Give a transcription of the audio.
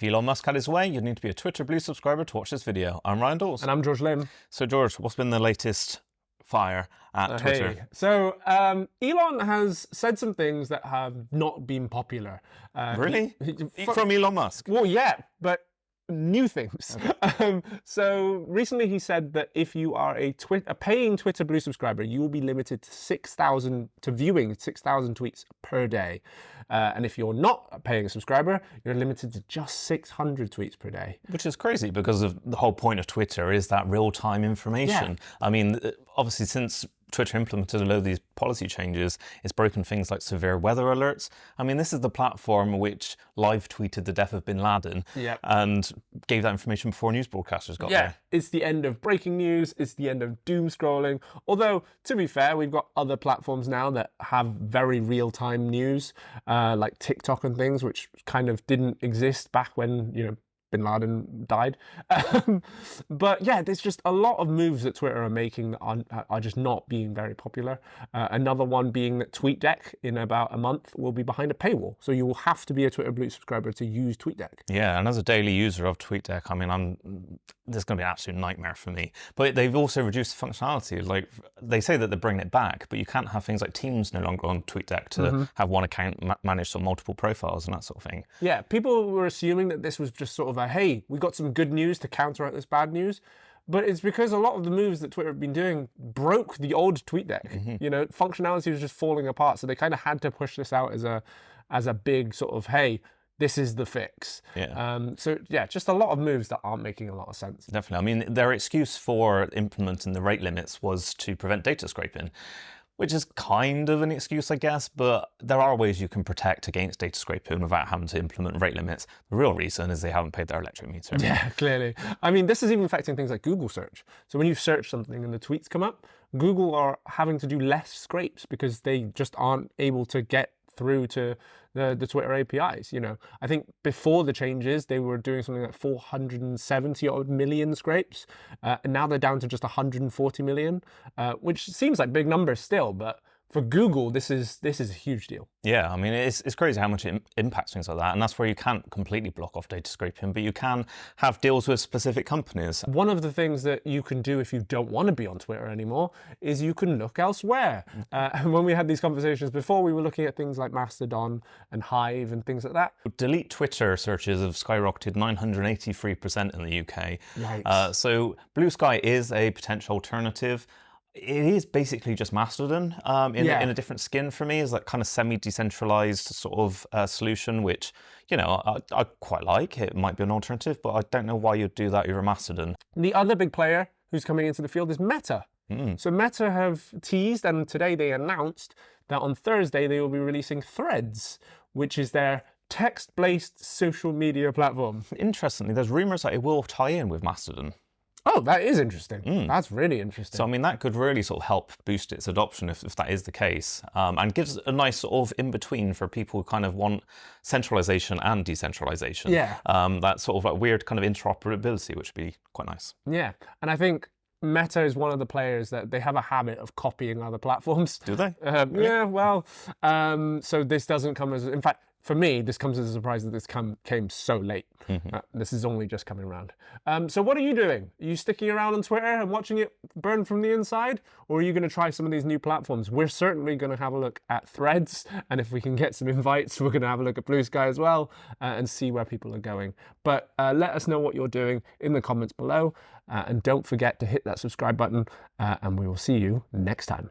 If Elon Musk had his way, you'd need to be a Twitter Blue subscriber to watch this video. I'm Ryan Dawes. And I'm George Lim. So George, what's been the latest fire at Twitter? Hey. So Elon has said some things that have not been popular. Really? From Elon Musk? Well, yeah, but new things. Okay. So recently he said that if you are a paying Twitter Blue subscriber, you will be limited to viewing 6,000 tweets per day. And if you're not a paying subscriber, you're limited to just 600 tweets per day. Which is crazy because of the whole point of Twitter is that real-time information. Yeah. I mean, obviously since Twitter implemented a load of these policy changes, it's broken things like severe weather alerts. I mean, this is the platform which live tweeted the death of bin Laden and gave that information before news broadcasters got there. It's the end of breaking news. It's the end of doom scrolling. Although, to be fair, we've got other platforms now that have very real-time news, like TikTok and things, which kind of didn't exist back when, bin Laden died. But yeah, there's just a lot of moves that Twitter are making that are just not being very popular. Another one being that TweetDeck in about a month will be behind a paywall. So you will have to be a Twitter Blue subscriber to use TweetDeck. Yeah, and as a daily user of TweetDeck, I mean, this is going to be an absolute nightmare for me. But they've also reduced the functionality. Like, they say that they're bringing it back, but you can't have things like Teams no longer on TweetDeck to have one account manage sort of multiple profiles and that sort of thing. Yeah, people were assuming that this was just sort of hey, we got some good news to counteract this bad news. But it's because a lot of the moves that Twitter have been doing broke the old TweetDeck. Functionality was just falling apart. So they kind of had to push this out as a big sort of, hey, this is the fix. Just a lot of moves that aren't making a lot of sense. Definitely. I mean, their excuse for implementing the rate limits was to prevent data scraping, which is kind of an excuse, I guess, but there are ways you can protect against data scraping without having to implement rate limits. The real reason is they haven't paid their electric meter. Yeah, clearly. I mean, this is even affecting things like Google search. So when you search something and the tweets come up, Google are having to do less scrapes because they just aren't able to get through to the Twitter APIs. I think before the changes, they were doing something like 470 odd million scrapes. And now they're down to just 140 million, which seems like big numbers still, but for Google, this is a huge deal. Yeah, I mean, it's crazy how much it impacts things like that. And that's where you can't completely block off data scraping, but you can have deals with specific companies. One of the things that you can do if you don't want to be on Twitter anymore is you can look elsewhere. And when we had these conversations before, we were looking at things like Mastodon and Hive and things like that. Delete Twitter searches have skyrocketed 983% in the UK. Yikes. So bluesky is a potential alternative. It is basically just Mastodon in a different skin for me, is that kind of semi-decentralized sort of solution, which, I quite like. It might be an alternative, but I don't know why you'd do that over Mastodon. The other big player who's coming into the field is Meta. So Meta have teased, and today they announced that on Thursday they will be releasing Threads, which is their text-based social media platform. Interestingly, there's rumors that it will tie in with Mastodon. Oh, that is interesting. That's really interesting. So, I mean, that could really sort of help boost its adoption if that is the case, and gives a nice sort of in-between for people who kind of want centralization and decentralization. Yeah. That sort of like weird kind of interoperability, which would be quite nice. Yeah, and I think Meta is one of the players that they have a habit of copying other platforms. Do they? Really? Yeah, well, so this doesn't come as, in fact, for me, this comes as a surprise that this came so late. This is only just coming around. So what are you doing? Are you sticking around on Twitter and watching it burn from the inside? Or are you going to try some of these new platforms? We're certainly going to have a look at Threads. And if we can get some invites, we're going to have a look at bluesky as well and see where people are going. But let us know what you're doing in the comments below. And don't forget to hit that subscribe button. And we will see you next time.